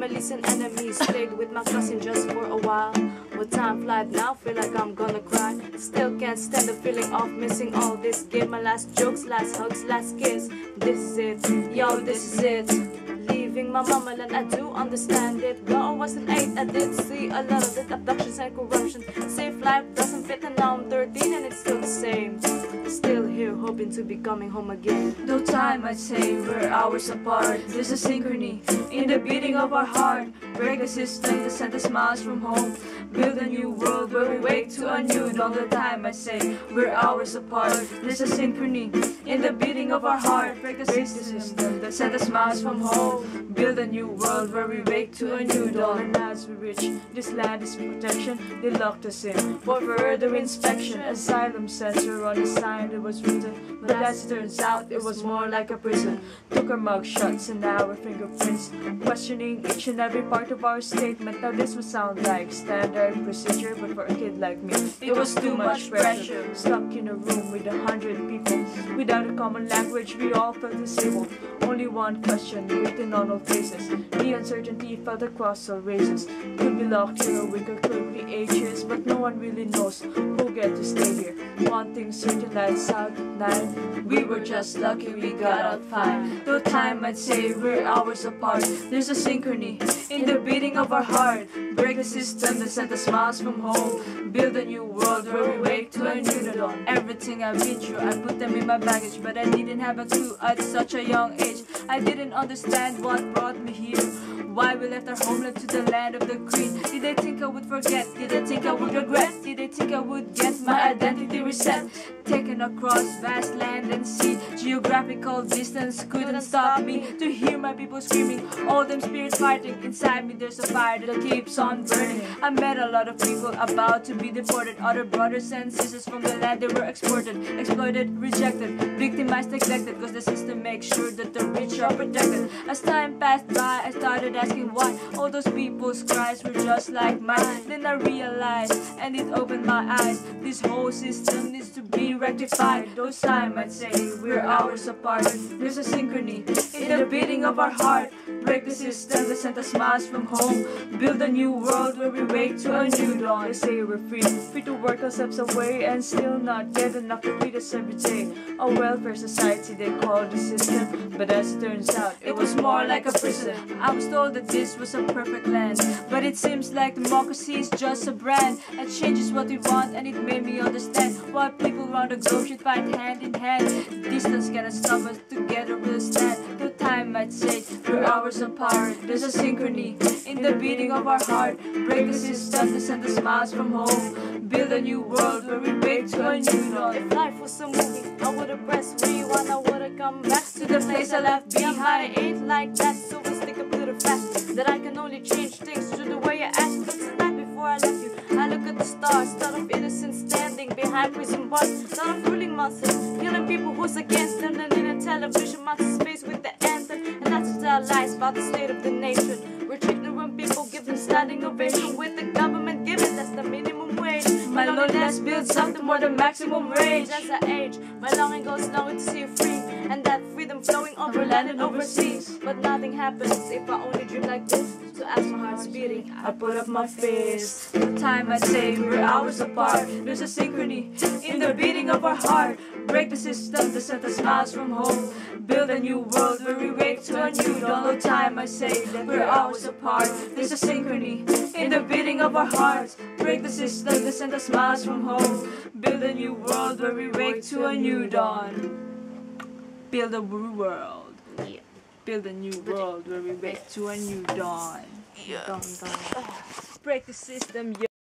families and enemies. Stayed with my cousin just for a while. But time flies now, feel like I'm gonna cry. Still can't stand the feeling of missing all this. Gave my last jokes, last hugs, last kiss. This is it, yo, this is it. Leaving my mamaland, I do understand it. Though I wasn't 8, I did see a lot of it. Abductions and corruption. Safe life doesn't fit, and now I'm 13 and it's still the same. Still here, hoping to be coming home again. Though time I'd say we're hours apart, there's a synchrony in the beating of our heart. Break a system that sent us miles from home. Build a new world where we wake to a new dawn. Though time I'd say we're hours apart, there's a synchrony in the beating of our heart. Break the system that sent us miles from home. Build a new world where we wake to a new dawn. And as we reach this land is protection, they locked us in for further inspection. Asylum center on the sign it was written, but as it turns out it was more like a prison. Took our mug shots and our fingerprints, questioning each and every part of our statement. Now this would sound like standard procedure, but for a kid like me it was too much pressure. Stuck in a room with 100 people without a common language, we all felt disabled. Only one question written on all faces. The uncertainty felt across all races. Could be locked here a week or could be ages, but no one really knows who'll get to stay here. One thing certain, lights out at night, we were just lucky we got out fine. Though time I'd say we're hours apart, there's a synchrony in the beating of our heart. Break the system that sent us miles from home. Build a new world where we wake to a new dawn. Everything I've been through, I put them in my baggage, but I didn't have a clue at such a young age. I didn't understand what brought me here, why we left our homeland to the land of the Queen. Did they think I would forget? Did they think I would regret? Did they think I would get my identity reset? Taken across vast land and sea, geographical distance couldn't stop me to hear my people screaming. All them spirits fighting inside me, there's a fire that keeps on burning. I met a lot of people about to be deported, other brothers and sisters from the land they were exported, exploited, rejected, victimized, neglected, cause the system makes sure that the rich are protected. As time passed by, I started asking why all those people's cries were just like mine. Then I realized, and it opened my eyes, this whole system needs to be rectified. Those time I'd say we're hours apart, there's a synchrony in the beating of our heart. Break the system that sent us miles from home. Build a new world where we wake to a new dawn. They say we're free to work ourselves away and still not get enough to feed us every day. A welfare society they call the system, but as it turns out it was more like a prison. I was told that this was a perfect land, but it seems like democracy is just a brand that changes what we want, and it made me understand why people around the globe should fight hand in hand. Distance cannot stop us, together we'll stand. No time I'd say we're hours apart, there's a synchrony in the beating of our heart. Break the system that sent us miles from home. Build a new world where we wake to a new dawn. If life was a movie, I would've pressed rewind, I would've come back to the place I left behind. It ain't like that, so we stick up to the fact that I can only change things through the way I act. But tonight before I left you, I look at the stars, thought of innocents standing behind prison bars, thought of ruling monsters, killing people who's against them, and in a television monster's face with the anthem. And that's to tell lies about the state of the nation, where ignorant people give them standing ovation with the government giving that's the minimum wage. My loneliness builds up to more than maximum rage. As I age, my longing goes longing to see you free, and that freedom flowing over land and overseas. But nothing happens if I only dream like this. So as my heart's beating, I put up my fist. The time I'd say we're hours apart, there's a synchrony in the beating of our heart. Break the system that sent us miles from home. Build a new world where we wake to a new dawn. No time I say that we're hours apart, there's a synchrony in the beating of our hearts. Break the system that sent us miles from home. Build a new world where we wake to a new dawn. Build a new world. Yeah. Build a new world where we wake to a new dawn. Yeah. Break the system.